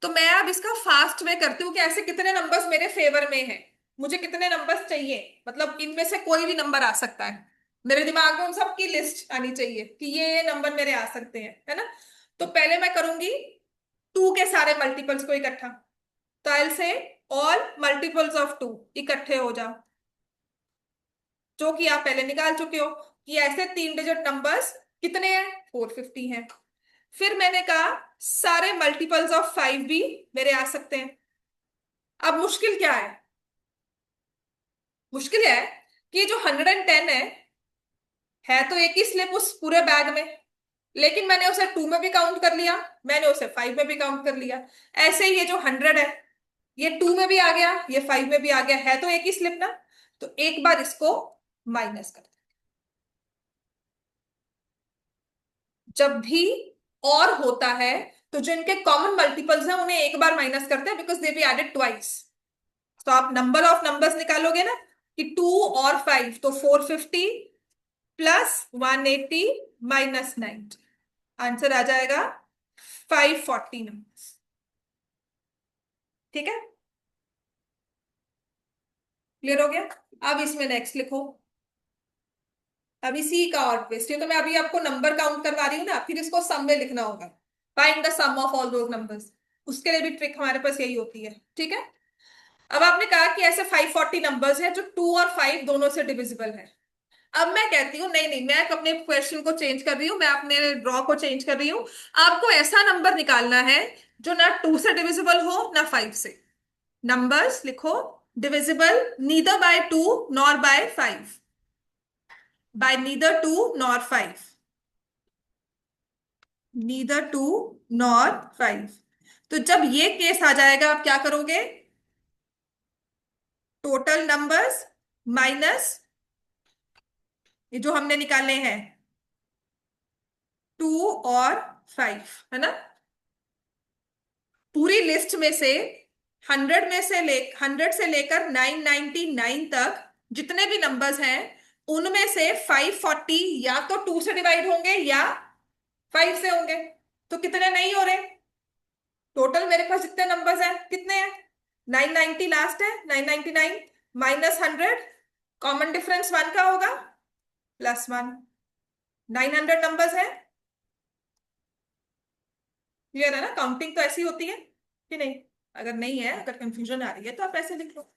तो मैं अब इसका फास्ट वे करती हूँ कि ऐसे कितने नंबर्स मेरे फेवर में हैं, मुझे कितने नंबर्स चाहिए, मतलब इनमें से कोई भी नंबर आ सकता है। मेरे दिमाग में उन सब की लिस्ट आनी चाहिए कि ये नंबर मेरे आ सकते हैं, है ना? तो पहले मैं करूंगी 2 के सारे मल्टीपल्स को इकट्ठा। तो आई से ऑल मल्टीपल्स ऑफ 2 इकट्ठे हो जाओ, जो कि आप पहले निकाल चुके हो कि ऐसे 3 डिजिट नंबर्स कितने हैं? 450 हैं। फिर मैंने कहा सारे मल्टीपल्स ऑफ 5 भी मेरे आ सकते हैं। अब मुश्किल क्या है? मुश्किल है कि जो 110 है तो एक ही स्लिप उस पूरे बैग में, लेकिन मैंने उसे 2 में भी काउंट कर लिया, मैंने उसे 5 में भी काउंट कर लिया। ऐसे ही ये जो 100 है, ये 2 में भी आ गया, ये 5 में भी आ गया, है तो एक ही स्लिप ना। तो एक बार इसको माइनस कर, जब भी और होता है तो जो इनके कॉमन मल्टीपल्स हैं उन्हें एक बार माइनस करते हैं, because they be added twice. तो आप नंबर ऑफ नंबर्स निकालोगे ना कि 2 और 5, तो 450 प्लस 180 माइनस 90, आंसर आ जाएगा 540 नंबर्स। ठीक है, क्लियर हो गया? अब इसमें नेक्स्ट लिखो। अब इसी का और ट्विस्ट है, तो मैं अभी आपको नंबर काउंट करवा रही हूँ ना, फिर इसको सम में लिखना होगा। Find the sum of all those numbers. उसके लिए भी ट्रिक हमारे पास यही होती है। ठीक है, अब आपने कहा कि ऐसे 540 नंबर्स हैं जो 2 और 5 दोनों से डिविजिबल है। अब मैं कहती हूँ नहीं नहीं, मैं अपने क्वेश्चन को चेंज कर रही हूँ, मैं अपने ड्रॉ को चेंज कर रही हूँ। आपको ऐसा नंबर निकालना है जो ना 2 से डिविजिबल हो ना 5 से। नंबर्स लिखो, divisible neither by 2 nor by 5, by neither 2 nor 5, neither 2 nor 5। तो जब ये केस आ जाएगा आप क्या करोगे? टोटल नंबर्स माइनस ये जो हमने निकाले हैं 2 और 5, है ना। पूरी लिस्ट में से 100 से लेकर 999 तक जितने भी नंबर्स हैं उनमें से 540 या तो 2 से डिवाइड होंगे या 5 से होंगे। तो कितने नहीं हो रहे? टोटल मेरे पास जितने नंबर्स हैं कितने हैं? 990 लास्ट है, 999 माइनस 100, कॉमन डिफरेंस 1 का होगा, +1। 900 नंबर्स है। क्लियर है ना? काउंटिंग तो ऐसी होती है कि नहीं? अगर नहीं है, अगर कंफ्यूजन आ रही है तो आप ऐसे लिख लो।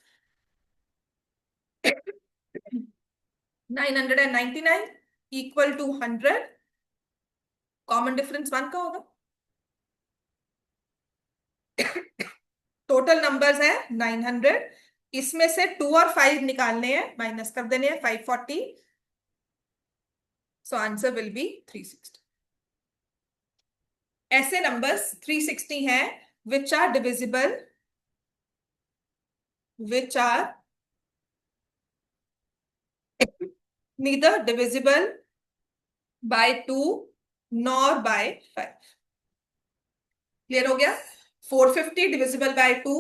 999 इक्वल टू 100, कॉमन डिफरेंस 1 का होगा। टोटल नंबर्स है 900, इसमें से 2 और 5 निकालने हैं, माइनस कर देने हैं 540, सो आंसर विल बी 360। ऐसे नंबर्स 360 हैं which are divisible, which are neither divisible by 2 nor by 5। Clear हो गया? 450 divisible by 2,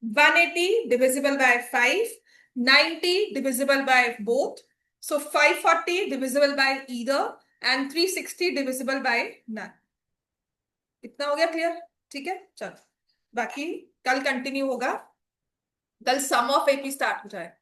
180 divisible by 5, 90 divisible by both, so 540 divisible by either and 360 divisible by none. इतना हो गया clear? ठीक है, चलो बाकी कल कंटिन्यू होगा। कल सम ऑफ एपी स्टार्ट हो जाए।